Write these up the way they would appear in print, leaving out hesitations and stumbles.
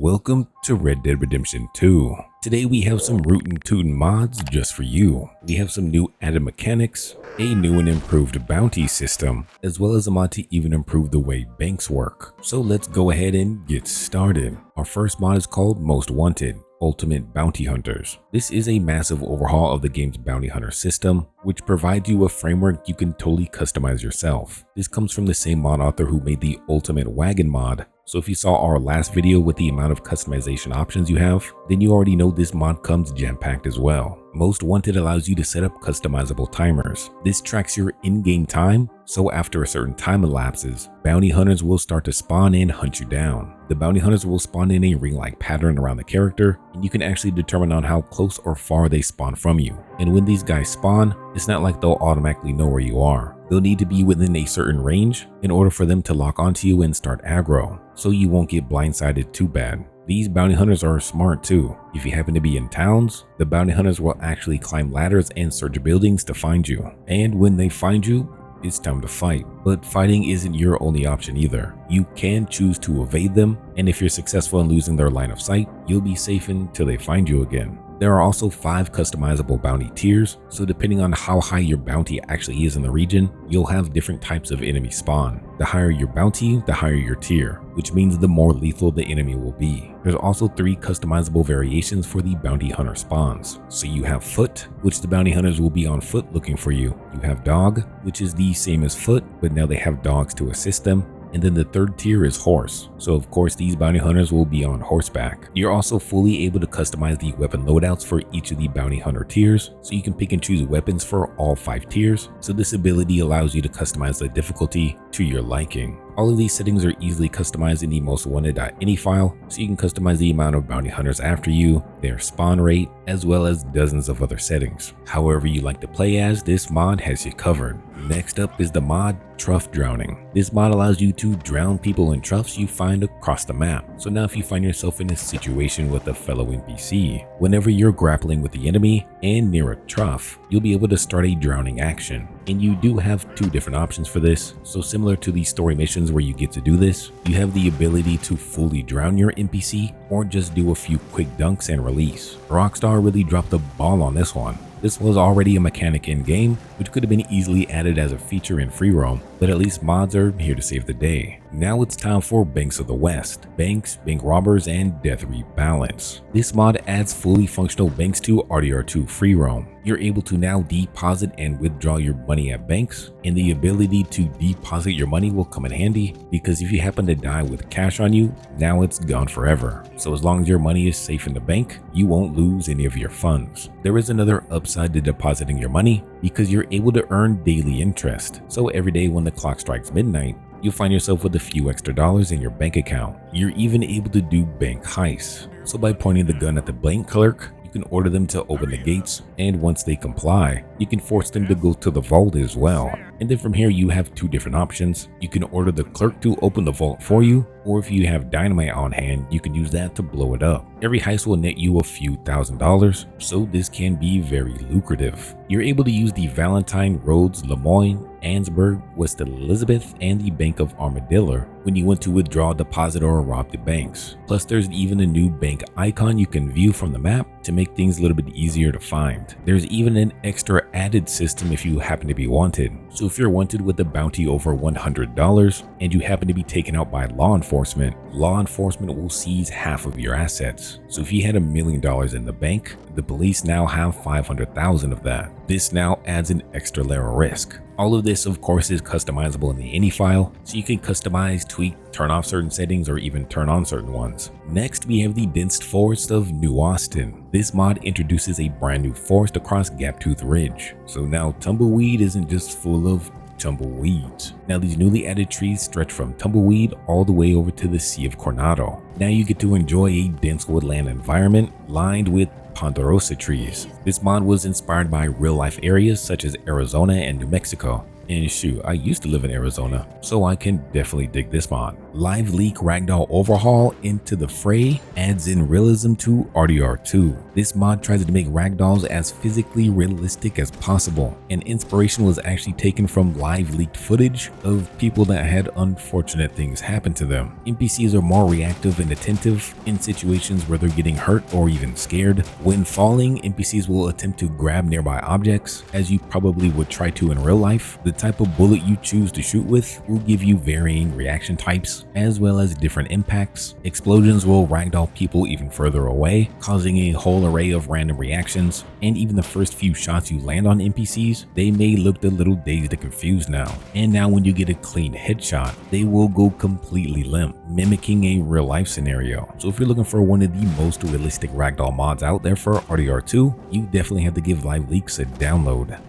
Welcome to Red Dead Redemption 2. Today we have some rootin' tootin' mods just for you. We have some new added mechanics, a new and improved bounty system, as well as a mod to even improve the way banks work. So let's go ahead and get started. Our first mod is called Most Wanted. Ultimate Bounty Hunters. This is a massive overhaul of the game's bounty hunter system, which provides you a framework you can totally customize yourself. This comes from the same mod author who made the Ultimate Wagon mod. So if you saw our last video with the amount of customization options you have, then you already know this mod comes jam-packed as well. Most Wanted allows you to set up customizable timers. This tracks your in-game time, so after a certain time elapses, bounty hunters will start to spawn and hunt you down. The bounty hunters will spawn in a ring-like pattern around the character, and you can actually determine on how close or far they spawn from you. And when these guys spawn, it's not like they'll automatically know where you are. They'll need to be within a certain range in order for them to lock onto you and start aggro, so you won't get blindsided too bad. These bounty hunters are smart too. If you happen to be in towns, the bounty hunters will actually climb ladders and search buildings to find you. And when they find you, it's time to fight. But fighting isn't your only option either. You can choose to evade them, and if you're successful in losing their line of sight, you'll be safe until they find you again. There are also 5 customizable bounty tiers, so depending on how high your bounty actually is in the region, you'll have different types of enemy spawn. The higher your bounty, the higher your tier, which means the more lethal the enemy will be. There's also 3 customizable variations for the bounty hunter spawns. So you have foot, which the bounty hunters will be on foot looking for you. You have dog, which is the same as foot, but now they have dogs to assist them. And then the third tier is horse. So of course these bounty hunters will be on horseback. You're also fully able to customize the weapon loadouts for each of the bounty hunter tiers, so you can pick and choose weapons for all 5 tiers. So this ability allows you to customize the difficulty to your liking. All of these settings are easily customized in the mostwanted.ini file, so you can customize the amount of bounty hunters after you, their spawn rate, as well as dozens of other settings. However you like to play as, this mod has you covered. Next up is the mod Trough Drowning. This mod allows you to drown people in troughs you find across the map. So now if you find yourself in a situation with a fellow NPC, whenever you're grappling with the enemy and near a trough, you'll be able to start a drowning action. And you do have 2 different options for this. So similar to the story missions where you get to do this, you have the ability to fully drown your NPC or just do a few quick dunks and release. Rockstar really dropped the ball on this one. This was already a mechanic in game, which could have been easily added as a feature in free roam, but at least mods are here to save the day. Now it's time for Banks of the West, Banks, Bank Robbers, and Death Rebalance. This mod adds fully functional banks to RDR2 free roam. You're able to now deposit and withdraw your money at banks, and the ability to deposit your money will come in handy because if you happen to die with cash on you, now it's gone forever. So as long as your money is safe in the bank, you won't lose any of your funds. There is another upside to depositing your money because you're able to earn daily interest. So every day when the clock strikes midnight, you'll find yourself with a few extra dollars in your bank account. You're even able to do bank heists. So by pointing the gun at the bank clerk, you can order them to open the gates, and once they comply, you can force them to go to the vault as well. And then from here you have 2 different options. You can order the clerk to open the vault for you, or if you have dynamite on hand, you can use that to blow it up. Every heist will net you a few $1,000s, so this can be very lucrative. You're able to use the Valentine, Rhodes, Lemoyne, Ansburg, West Elizabeth, and the Bank of Armadillo when you want to withdraw, deposit, or rob the banks. Plus there's even a new bank icon you can view from the map to make things a little bit easier to find. There's even an extra added system if you happen to be wanted. So if you're wanted with a bounty over $100 and you happen to be taken out by law enforcement will seize half of your assets. So if you had $1 million in the bank, the police now have 500,000 of that. This now adds an extra layer of risk. All of this, of course, is customizable in the ini file, so you can customize, tweak, turn off certain settings, or even turn on certain ones. Next, we have the Dense Forest of New Austin. This mod introduces a brand new forest across Gaptooth Ridge. So now Tumbleweed isn't just full of tumbleweeds. Now these newly added trees stretch from Tumbleweed all the way over to the Sea of Coronado. Now you get to enjoy a dense woodland environment lined with ponderosa trees. This mod was inspired by real-life areas such as Arizona and New Mexico. And shoot, I used to live in Arizona, so I can definitely dig this mod. Live Leak Ragdoll Overhaul into the Fray adds in realism to RDR2. This mod tries to make ragdolls as physically realistic as possible, and inspiration was actually taken from live leaked footage of people that had unfortunate things happen to them. NPCs are more reactive and attentive in situations where they're getting hurt or even scared. When falling, NPCs will attempt to grab nearby objects, as you probably would try to in real life. The type of bullet you choose to shoot with will give you varying reaction types, as well as different impacts. Explosions will ragdoll people even further away, causing a whole array of random reactions, and even the first few shots you land on NPCs, they may look a little dazed and confused now. And now when you get a clean headshot, they will go completely limp, mimicking a real life scenario. So if you're looking for one of the most realistic ragdoll mods out there for RDR2, you definitely have to give Live Leaks a download.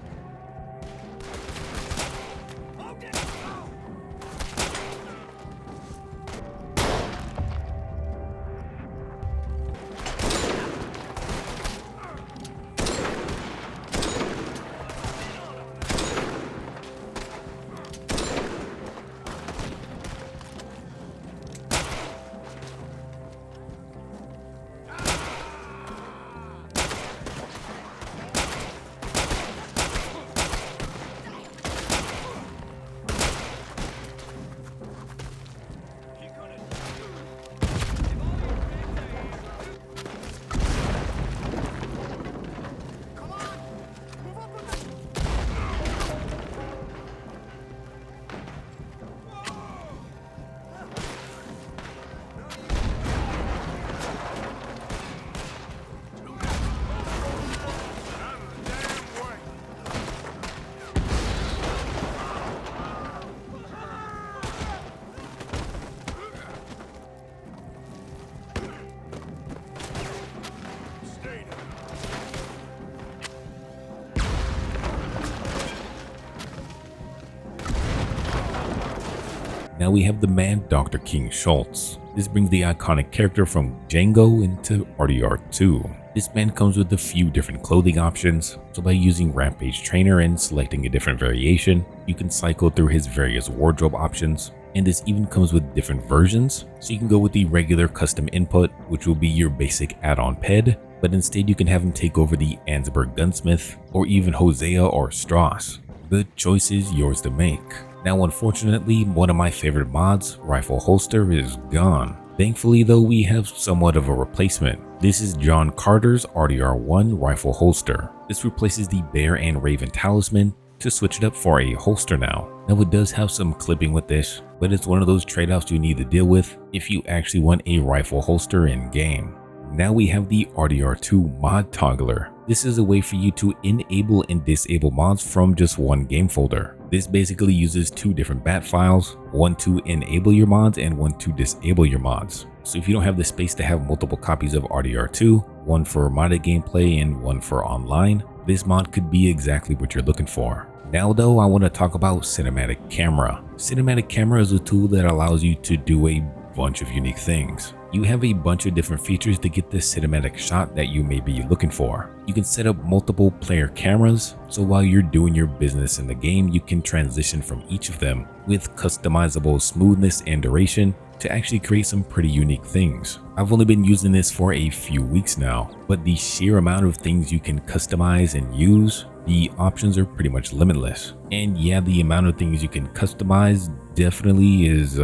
Now we have the man Dr. King Schultz. This brings the iconic character from Django into RDR2. This man comes with a few different clothing options, so by using Rampage Trainer and selecting a different variation, you can cycle through his various wardrobe options. And this even comes with different versions, so you can go with the regular custom input, which will be your basic add-on ped, but instead you can have him take over the Ansberg Gunsmith, or even Hosea or Strauss. The choice is yours to make. Now unfortunately, one of my favorite mods, Rifle Holster, is gone. Thankfully though, we have somewhat of a replacement. This is JohnCarter's RDR1 Rifle Holster. This replaces the Bear and Raven Talisman to switch it up for a holster now. Now it does have some clipping with this, but it's one of those trade-offs you need to deal with if you actually want a rifle holster in game. Now we have the RDR2 Mod Toggler. This is a way for you to enable and disable mods from just one game folder. This basically uses two different bat files, one to enable your mods and one to disable your mods. So if you don't have the space to have multiple copies of RDR2, one for modded gameplay and one for online, this mod could be exactly what you're looking for. Now though, I want to talk about Cinematic Camera. Cinematic Camera is a tool that allows you to do a bunch of unique things. You have a bunch of different features to get the cinematic shot that you may be looking for. You can set up multiple player cameras, so while you're doing your business in the game, you can transition from each of them with customizable smoothness and duration to actually create some pretty unique things. I've only been using this for a few weeks now, but the sheer amount of things you can customize and use, the options are pretty much limitless. And yeah, the amount of things you can customize definitely is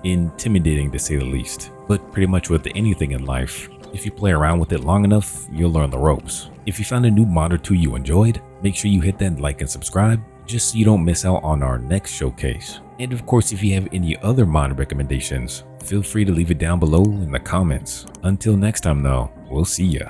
intimidating to say the least. But pretty much with anything in life, if you play around with it long enough, you'll learn the ropes. If you found a new mod or two you enjoyed, make sure you hit that like and subscribe just so you don't miss out on our next showcase. And of course, if you have any other mod recommendations, feel free to leave it down below in the comments. Until next time though, we'll see ya.